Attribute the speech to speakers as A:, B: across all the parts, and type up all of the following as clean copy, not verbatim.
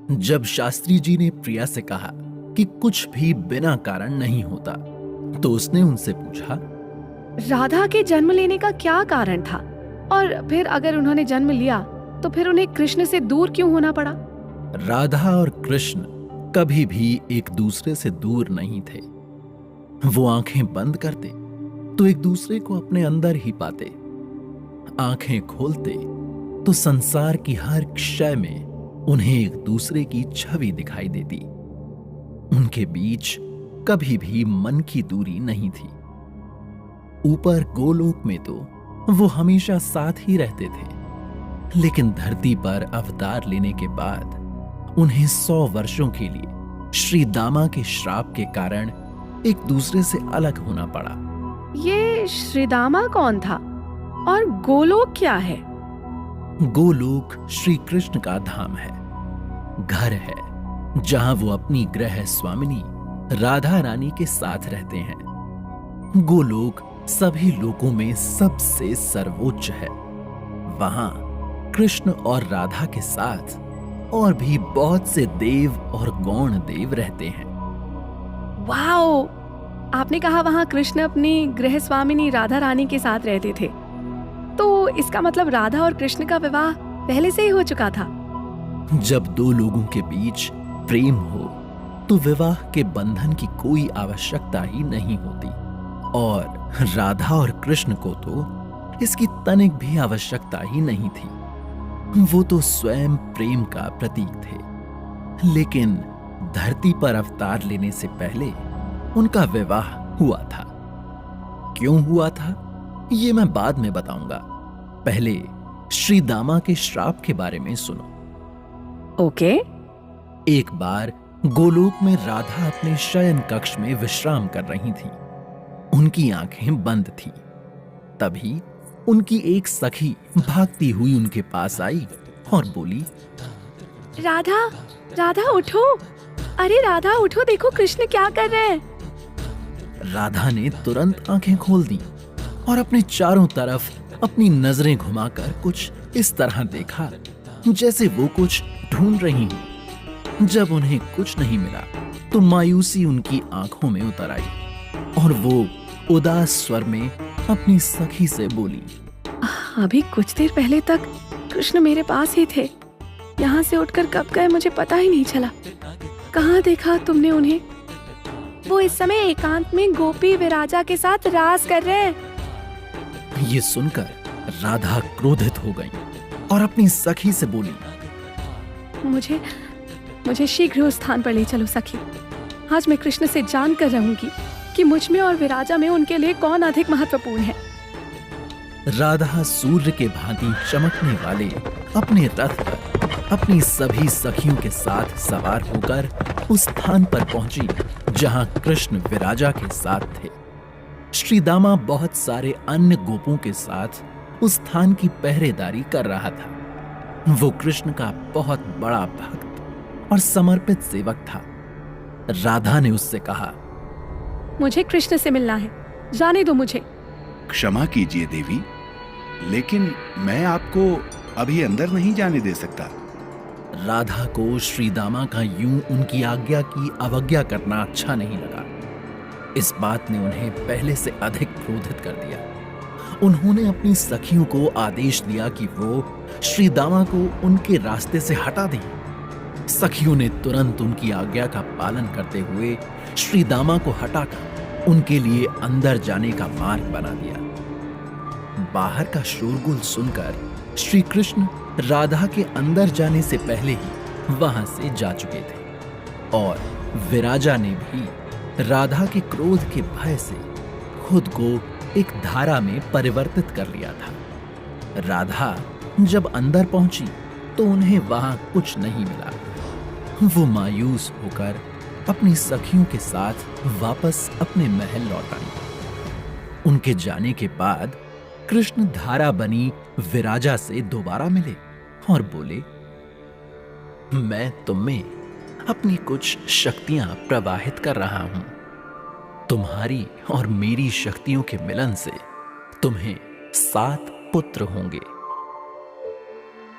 A: जब शास्त्री जी ने प्रिया से कहा कि कुछ भी बिना कारण नहीं होता, तो उसने उनसे पूछा,
B: राधा के जन्म लेने का क्या कारण था? और फिर अगर उन्होंने जन्म लिया तो फिर उन्हें कृष्ण से दूर क्यों होना पड़ा?
A: राधा और कृष्ण कभी भी एक दूसरे से दूर नहीं थे। वो आंखें बंद करते तो एक दूसरे को अपने अंदर ही पाते। आंखें खोलते तो संसार की हर क्षय में उन्हें एक दूसरे की छवि दिखाई देती। उनके बीच कभी भी मन की दूरी नहीं थी। ऊपर गोलोक में तो वो हमेशा साथ ही रहते थे, लेकिन धरती पर अवतार लेने के बाद उन्हें 100 वर्षों के लिए श्री दामा के श्राप के कारण एक दूसरे से अलग होना पड़ा।
B: ये श्रीदामा कौन था और गोलोक क्या है?
A: गोलोक श्री कृष्ण का धाम है, घर है जहां वो अपनी ग्रह स्वामिनी राधा रानी के साथ रहते हैं। गोलोक सभी लोकों में सबसे सर्वोच्च है। वहां कृष्ण और राधा के साथ और भी बहुत से देव और गौण देव रहते हैं।
B: वाओ! आपने कहा वहाँ कृष्ण अपनी गृह स्वामिनी राधा रानी के साथ रहते थे, तो इसका मतलब राधा और कृष्ण का विवाह पहले से ही हो चुका था।
A: जब दो लोगों के बीच प्रेम हो तो विवाह के बंधन की कोई आवश्यकता ही नहीं होती, और राधा और कृष्ण को तो इसकी तनिक भी आवश्यकता ही नहीं थी। वो तो स्वयं प्रेम का प्रतीक थे। लेकिन धरती पर अवतार लेने से पहले उनका विवाह हुआ था। क्यों हुआ था ये मैं बाद में बताऊंगा। पहले श्री दामा के श्राप के बारे में सुनो।
B: ओके।
A: एक बार गोलोक में राधा अपने शयन कक्ष में विश्राम कर रही थी। उनकी आंखें बंद थीं। तभी उनकी एक सखी भागती हुई उनके पास आई और बोली,
B: राधा, राधा उठो! अरे राधा उठो, देखो कृष्ण क्या कर रहे हैं।
A: राधा ने तुरंत आंखें खोल दी और अपने चारों तरफ अपनी नजरें घुमाकर कुछ इस तरह देखा जैसे वो कुछ ढूंढ रही हो। जब उन्हें कुछ नहीं मिला तो मायूसी उनकी आंखों में उतर आई और वो उदास स्वर में अपनी सखी से बोली,
B: अभी कुछ देर पहले तक कृष्ण मेरे पास ही थे। यहाँ से उठकर कब गए मुझे पता ही नहीं चला। कहाँ देखा तुमने उन्हें? वो इस समय एकांत में गोपी विराजा के साथ रास कर रहे हैं।
A: ये सुनकर राधा क्रोधित हो गई और अपनी सखी से बोली,
B: मुझे शीघ्र उस स्थान पर ले चलो सखी। आज मैं कृष्ण से जान कर रहूंगी कि मुझ में और विराजा में उनके लिए कौन अधिक महत्वपूर्ण है।
A: राधा सूर्य के भांति चमकने वाले अपने रथ पर अपनी सभी सखियों के साथ सवार होकर उस स्थान पर पहुंची जहां कृष्ण विराजा के साथ थे। श्री दामा बहुत सारे अन्य गोपों के साथ उस स्थान की पहरेदारी कर रहा था। वो कृष्ण का बहुत बड़ा भक्त और समर्पित सेवक था। राधा ने उससे कहा,
B: मुझे कृष्ण से मिलना है, जाने दो मुझे।
C: क्षमा कीजिए देवी, लेकिन मैं आपको अभी अंदर नहीं जाने दे सकता।
A: राधा को श्री दामा का यूं उनकी आज्ञा की अवज्ञा करना अच्छा नहीं लगा। इस बात ने उन्हें पहले से अधिक क्रोधित कर दिया। उन्होंने अपनी सखियों को आदेश दिया कि वो श्री दामा को उनके रास्ते से हटा दें। सखियों ने तुरंत उनकी आज्ञा का पालन करते हुए श्री दामा को हटाकर उनके लिए अंदर जाने का मार्ग बना दिया। बाहर का शोरगुल सुनकर श्री कृष्ण राधा के अंदर जाने से पहले ही वहां से जा चुके थे, और विराजा ने भी राधा के क्रोध के भय से खुद को एक धारा में परिवर्तित कर लिया था। राधा जब अंदर पहुंची तो उन्हें वहां कुछ नहीं मिला। वो मायूस होकर अपनी सखियों के साथ वापस अपने महल लौट आई। उनके जाने के बाद कृष्ण धारा बनी विराजा से दोबारा मिले और बोले, मैं तुम में अपनी कुछ शक्तियां प्रवाहित कर रहा हूं। तुम्हारी और मेरी शक्तियों के मिलन से तुम्हें 7 पुत्र होंगे।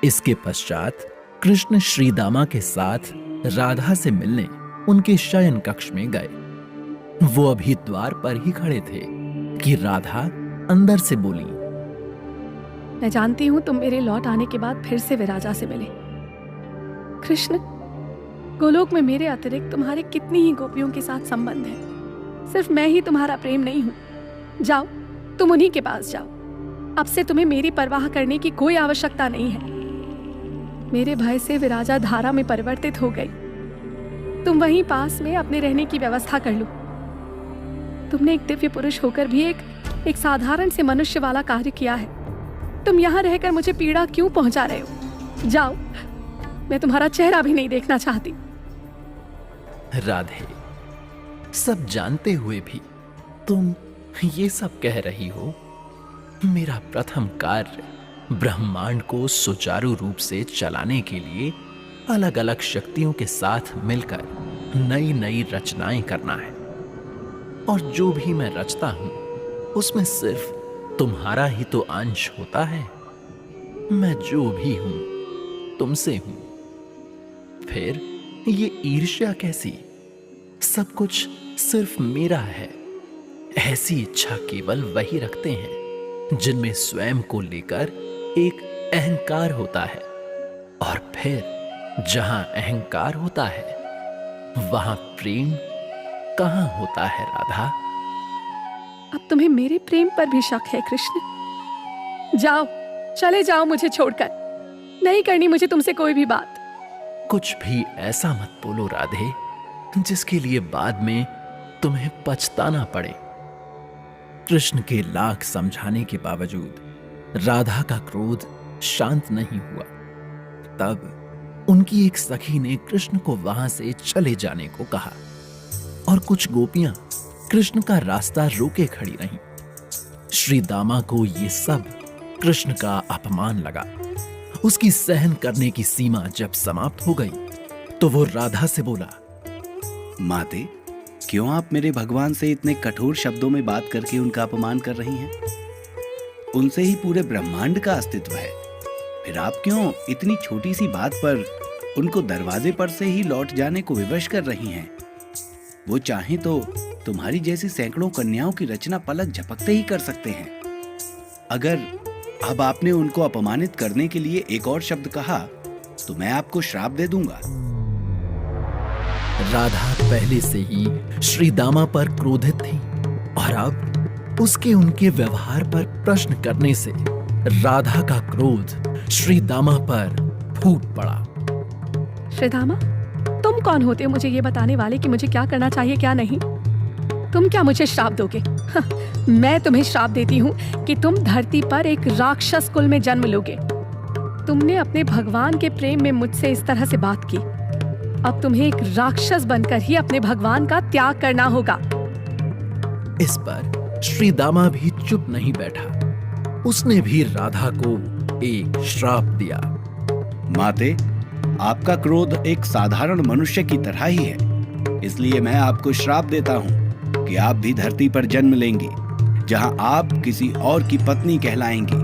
A: इसके पश्चात कृष्ण श्रीदामा के साथ राधा से मिलने उनके शयन कक्ष में गए। वो अभी द्वार पर ही खड़े थे कि राधा अंदर से बोली,
B: मैं जानती हूं तुम मेरे लौट आने के बाद फिर से विराजा से मिले। कृष्ण, गोलोक में मेरे अतिरिक्त तुम्हारे कितनी ही गोपियों के साथ संबंध है। सिर्फ मैं ही तुम्हारा प्रेम नहीं हूं। जाओ, तुम उन्हीं के पास जाओ। अब से तुम्हें मेरी परवाह करने की कोई आवश्यकता नहीं है। मेरे भय से विराजा धारा में परिवर्तित हो गई। तुम वहीं पास में अपने रहने की व्यवस्था कर लो। तुमने एक दिव्य पुरुष होकर भी एक साधारण से मनुष्य वाला कार्य किया है। तुम यहां रहकर मुझे पीड़ा क्यों पहुंचा रहे हो? जाओ, मैं तुम्हारा चेहरा भी नहीं देखना चाहती।
A: राधे, सब जानते हुए भी तुम ये सब कह रही हो। मेरा प्रथम कार्य ब्रह्मांड को सुचारू रूप से चलाने के लिए अलग अलग शक्तियों के साथ मिलकर नई नई रचनाएं करना है। और जो भी मैं रचता हूं उसमें सिर्फ तुम्हारा ही तो अंश होता है। मैं जो भी हूं तुमसे हूं। फिर ये ईर्ष्या कैसी? सब कुछ सिर्फ मेरा है। ऐसी इच्छा केवल वही रखते हैं जिनमें स्वयं को लेकर एक अहंकार होता है। और फिर जहां अहंकार होता है वहां प्रेम कहां होता है राधा?
B: अब तुम्हें मेरे प्रेम पर भी शक है कृष्ण। जाओ, चले जाओ मुझे छोड़कर। नहीं करनी मुझे तुमसे कोई भी बात।
A: कुछ भी ऐसा मत बोलो राधे जिसके लिए बाद में तुम्हें पछताना पड़े। कृष्ण के लाख समझाने के बावजूद राधा का क्रोध शांत नहीं हुआ। तब उनकी एक सखी ने कृष्ण को वहां से चले जाने को कहा और कुछ गोपियां कृष्ण का रास्ता रोके खड़ी रहीं। श्री दामा को ये सब कृष्ण का अपमान लगा। उसकी सहन करने की सीमा जब समाप्त हो गई तो वो राधा से बोला,
C: माते, क्यों आप मेरे भगवान से इतने कठोर शब्दों में बात करके उनका अपमान कर रही हैं? उनसे ही पूरे ब्रह्मांड का अस्तित्व है। फिर आप क्यों इतनी छोटी सी बात पर उनको दरवाजे पर से ही लौट जाने को विवश कर रही हैं? वो चाहें तो तुम्हारी जैसी सैकड़ों कन्याओं की रचना पलक झपकते ही कर सकते हैं। अगर अब आपने उनको अपमानित करने के लिए एक और शब्द कहा तो मैं आपको श्राप दे दूंगा।
A: राधा पहले से ही श्री दामा पर क्रोधित थी और अब उसके उनके व्यवहार पर प्रश्न करने से राधा का क्रोध श्री दामा पर फूट पड़ा।
B: श्री दामा, तुम कौन होते हो मुझे ये बताने वाले कि मुझे क्या करना चाहिए क्या नहीं? तुम क्या मुझे श्राप दोगे? मैं तुम्हें श्राप देती हूँ कि तुम धरती पर एक राक्षस कुल में जन्म लोगे। तुमने अपने भगवान के प्रेम में मुझसे इस तरह से बात की। अब तुम्हें एक राक्षस बनकर ही अपने भगवान का त्याग करना होगा।
A: इस पर श्री दामा भी चुप नहीं बैठा। उसने भी राधा को एक श्राप दिया।
C: माते, आपका क्रोध एक साधारण मनुष्य की तरह ही है। इसलिए मैं आपको श्राप देता हूँ कि आप भी धरती पर जन्म लेंगी, जहां आप किसी और की पत्नी कहलाएंगी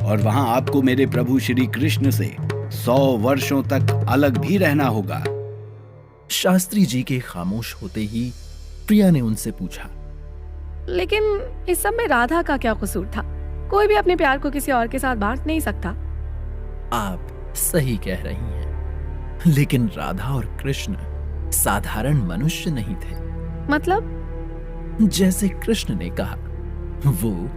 C: और वहां आपको मेरे प्रभु श्री कृष्ण से 100 वर्षों तक अलग भी रहना होगा।
A: शास्त्री जी के खामोश होते ही प्रिया ने उनसे पूछा,
B: लेकिन इस सब में राधा का क्या कसूर था? कोई भी अपने प्यार को किसी और के साथ बांट नहीं सकता।
A: आप सही कह रही हैं, लेकिन राधा और कृष्ण साधारण मनुष्य नहीं थे।
B: मतलब?
A: जैसे कृष्ण ने कहा, वो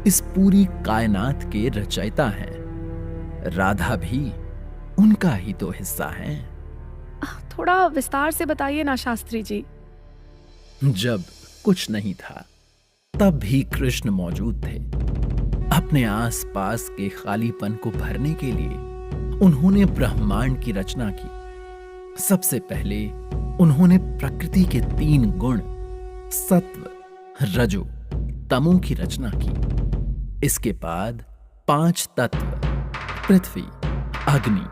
A: इस पूरी कायनात के रचयिता हैं। राधा भी उनका ही तो हिस्सा है।
B: थोड़ा विस्तार से बताइए ना शास्त्री जी।
A: जब कुछ नहीं था तब भी कृष्ण मौजूद थे। अपने आसपास के खालीपन को भरने के लिए उन्होंने ब्रह्मांड की रचना की। सबसे पहले उन्होंने प्रकृति के 3 गुण सत्व, रजो, तमो की रचना की। इसके बाद 5 तत्व पृथ्वी, अग्नि,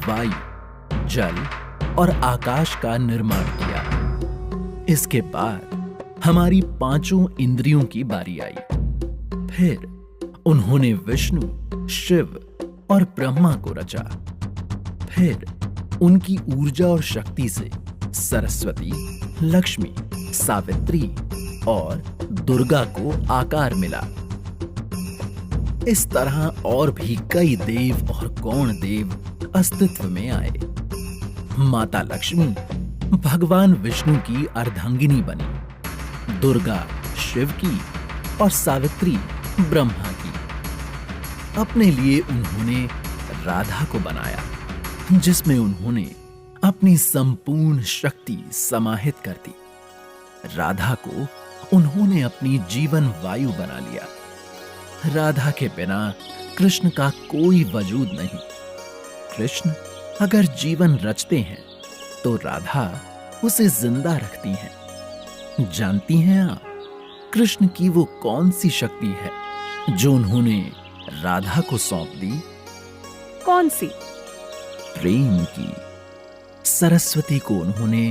A: वायु, जल और आकाश का निर्माण किया। इसके बाद हमारी 5 इंद्रियों की बारी आई। फिर उन्होंने विष्णु, शिव और ब्रह्मा को रचा। फिर उनकी ऊर्जा और शक्ति से सरस्वती, लक्ष्मी, सावित्री और दुर्गा को आकार मिला। इस तरह और भी कई देव और गौण देव अस्तित्व में आए। माता लक्ष्मी भगवान विष्णु की अर्धांगिनी बनी, दुर्गा शिव की और सावित्री ब्रह्मा की। अपने लिए उन्होंने राधा को बनाया, जिसमें उन्होंने अपनी संपूर्ण शक्ति समाहित कर दी। राधा को उन्होंने अपनी जीवन वायु बना लिया। राधा के बिना कृष्ण का कोई वजूद नहीं। कृष्ण अगर जीवन रचते हैं तो राधा उसे जिंदा रखती हैं। जानती हैं आप कृष्ण की वो कौन सी शक्ति है जो उन्होंने राधा को सौंप दी?
B: कौन सी?
A: प्रेम की। सरस्वती को उन्होंने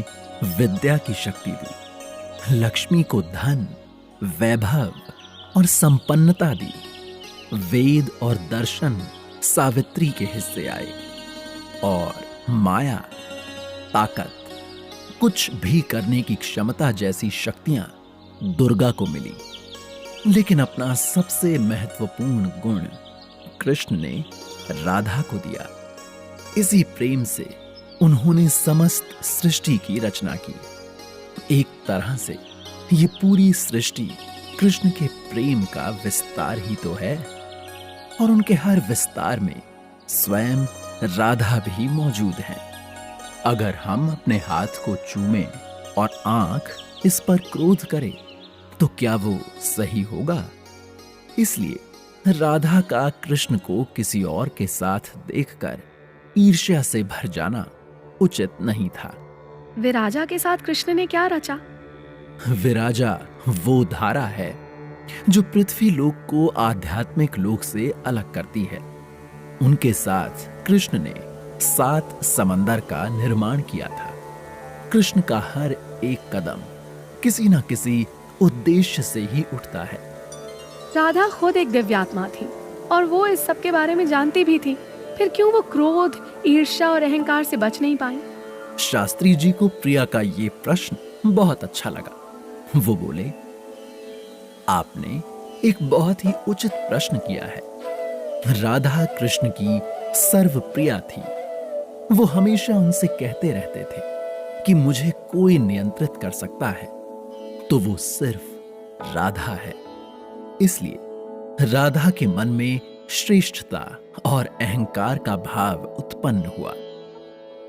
A: विद्या की शक्ति दी, लक्ष्मी को धन, वैभव और संपन्नता दी। वेद और दर्शन सावित्री के हिस्से आए और माया, ताकत, कुछ भी करने की क्षमता जैसी शक्तियां दुर्गा को मिली। लेकिन अपना सबसे महत्वपूर्ण गुण कृष्ण ने राधा को दिया। इसी प्रेम से उन्होंने समस्त सृष्टि की रचना की। एक तरह से ये पूरी सृष्टि कृष्ण के प्रेम का विस्तार ही तो है, और उनके हर विस्तार में स्वयं राधा भी मौजूद है। अगर हम अपने हाथ को चूमें और आंख इस पर क्रोध करें तो क्या वो सही होगा? इसलिए राधा का कृष्ण को किसी और के साथ देखकर ईर्ष्या से भर जाना उचित नहीं था।
B: विराजा के साथ कृष्ण ने क्या रचा?
A: विराजा वो धारा है जो पृथ्वी लोक को आध्यात्मिक लोक से अलग करती है। उनके साथ कृष्ण ने 7 समंदर का निर्माण किया था। कृष्ण का हर एक कदम किसी न किसी उद्देश्य से ही उठता है।
B: राधा खुद एक दिव्यात्मा थी और वो इस सब के बारे में जानती भी थी। फिर क्यों वो क्रोध, ईर्ष्या और अहंकार से बच नहीं पाई?
A: शास्त्री जी को प्रिया का ये प्रश्न बहुत अच्छा लगा। वो बोले, आपने एक बहुत ही उचित प्रश्न किया है। राधा कृष्ण की सर्वप्रिया थी। वो हमेशा उनसे कहते रहते थे कि मुझे कोई नियंत्रित कर सकता है तो वो सिर्फ राधा है। इसलिए राधा के मन में श्रेष्ठता और अहंकार का भाव उत्पन्न हुआ।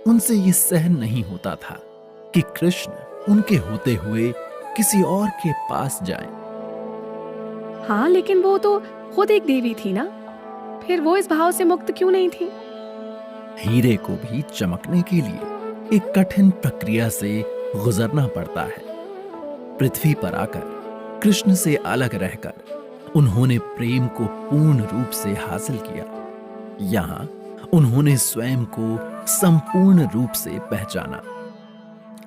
A: उनसे ये सहन नहीं होता था कि कृष्ण उनके होते हुए किसी और के पास जाएं।
B: हाँ, लेकिन वो तो खुद एक देवी थी ना, फिर वो इस भाव से मुक्त क्यों नहीं थी?
A: हीरे को भी चमकने के लिए एक कठिन प्रक्रिया से गुजरना पड़ता है। पृथ्वी पर आकर कृष्ण से अलग रहकर उन्होंने प्रेम को पूर्ण रूप से हासिल किया। यहां उन्होंने स्वयं को संपूर्ण रूप से पहचाना।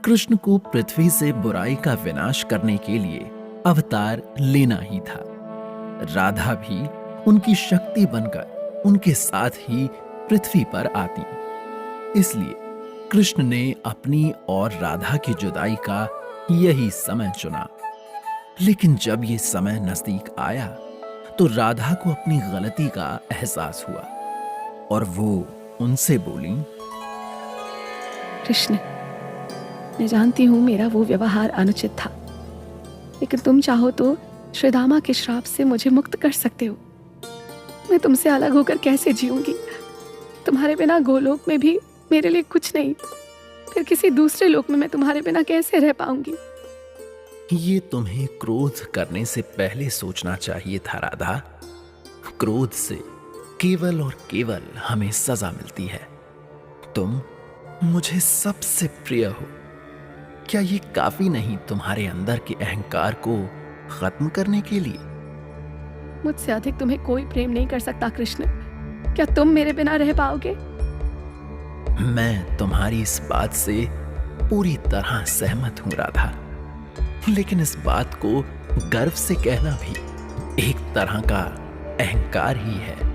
A: कृष्ण को पृथ्वी से बुराई का विनाश करने के लिए अवतार लेना ही था। राधा भी उनकी शक्ति बनकर उनके साथ ही पृथ्वी पर आती। इसलिए कृष्ण ने अपनी और राधा की जुदाई का यही समय चुना। लेकिन जब ये समय नजदीक आया तो राधा को अपनी गलती का एहसास हुआ और वो उनसे बोली,
B: कृष्ण, मैं जानती हूँ मेरा वो व्यवहार अनुचित था, लेकिन तुम चाहो तो श्रीदामा के श्राप से मुझे मुक्त कर सकते हो। मैं तुमसे अलग होकर कैसे जीऊंगी? तुम्हारे बिना गोलोक में भी मेरे लिए कुछ नहीं, फिर किसी दूसरे लोक में मैं तुम्हारे बिना कैसे रह पाऊंगी?
A: ये तुम्हें क्रोध करने से पहले सोचना चाहिए था राधा। क्रोध से केवल और केवल हमें सजा मिलती है। तुम मुझे सबसे प्रिय हो। क्या ये काफी नहीं तुम्हारे अंदर के अहंकार को खत्म करने के लिए?
B: मुझसे अधिक तुम्हें कोई प्रेम नहीं कर सकता कृष्ण। क्या तुम मेरे बिना रह पाओगे?
A: मैं तुम्हारी इस बात से पूरी तरह सहमत हूं राधा, लेकिन इस बात को गर्व से कहना भी एक तरह का अहंकार ही है।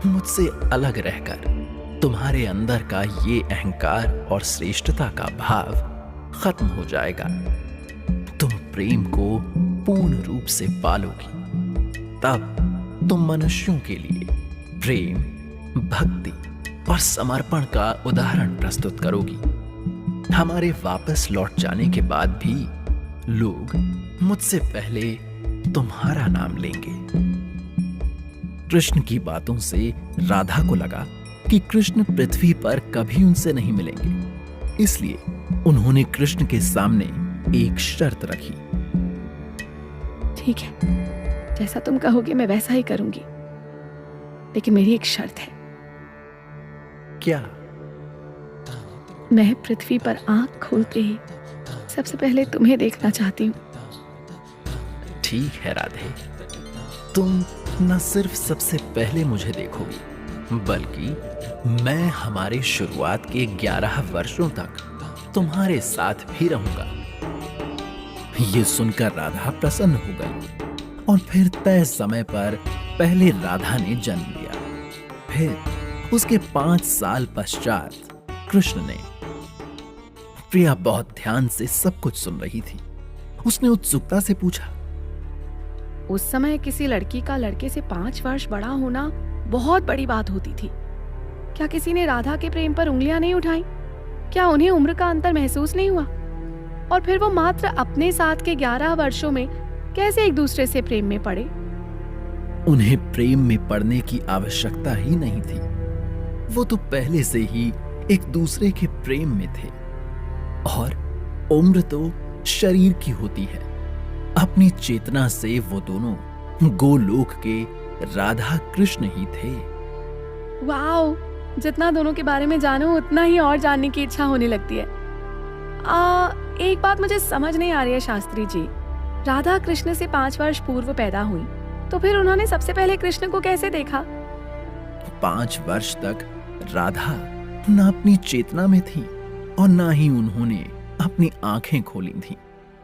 A: मुझसे अलग रहकर तुम्हारे अंदर का ये अहंकार और श्रेष्ठता का भाव खत्म हो जाएगा। तुम प्रेम को पूर्ण रूप से पालोगी। तब तुम मनुष्यों के लिए प्रेम, भक्ति और समर्पण का उदाहरण प्रस्तुत करोगी। हमारे वापस लौट जाने के बाद भी लोग मुझसे पहले तुम्हारा नाम लेंगे। कृष्ण की बातों से राधा को लगा कि कृष्ण पृथ्वी पर कभी उनसे नहीं मिलेंगे, इसलिए उन्होंने कृष्ण के सामने एक शर्त रखी।
B: ठीक है, जैसा तुम कहोगे मैं वैसा ही करूंगी, लेकिन मेरी एक शर्त है।
A: क्या?
B: मैं पृथ्वी पर आंख खोलते ही सबसे पहले तुम्हें देखना चाहती हूँ।
A: ठीक है राधे, तुम न सिर्फ सबसे पहले मुझे देखोगी, बल्कि मैं हमारे शुरुआत के 11 वर्षों तक तुम्हारे साथ भी रहूंगा। ये सुनकर राधा प्रसन्न हो गई और फिर तय समय पर पहले राधा ने जन्म लिया। फिर उसके 5 साल पश्चात कृष्ण ने। प्रिया बहुत ध्यान से सब कुछ सुन रही थी। उसने उत्सुकता से पूछा,
B: उस समय किसी लड़की का लड़के से 5 वर्ष बड़ा होना बहुत बड़ी बात होती थी। क्या किसी ने राधा के प्रेम पर उंगलियां नहीं उठाई? क्या उन्हें उम्र का अंतर महसूस नहीं हुआ? और फिर वो मात्र अपने साथ के 11 वर्षों में कैसे एक दूसरे से प्रेम में पड़े?
A: उन्हें प्रेम में पड़ने की आवश्यकता ही नहीं थी। वो तो पहले से ही एक दूसरे के प्रेम में थे। और उम्र तो शरीर की होती है। अपनी चेतना से वो दोनों गोलोक के राधा कृष्ण ही थे।
B: वाओ, जितना दोनों के बारे में जानूं उतना ही और जानने की इच्छा होने लगती है। एक बात मुझे समझ नहीं आ रही है शास्त्री जी। राधा कृष्ण से 5 वर्ष पूर्व पैदा हुई, तो फिर उन्होंने सबसे पहले कृष्ण को कैसे देखा?
A: 5 वर्ष तक राधा न अपनी चेतना में थी और ना ही उन्होंने अपनी आंखें खोली थीं।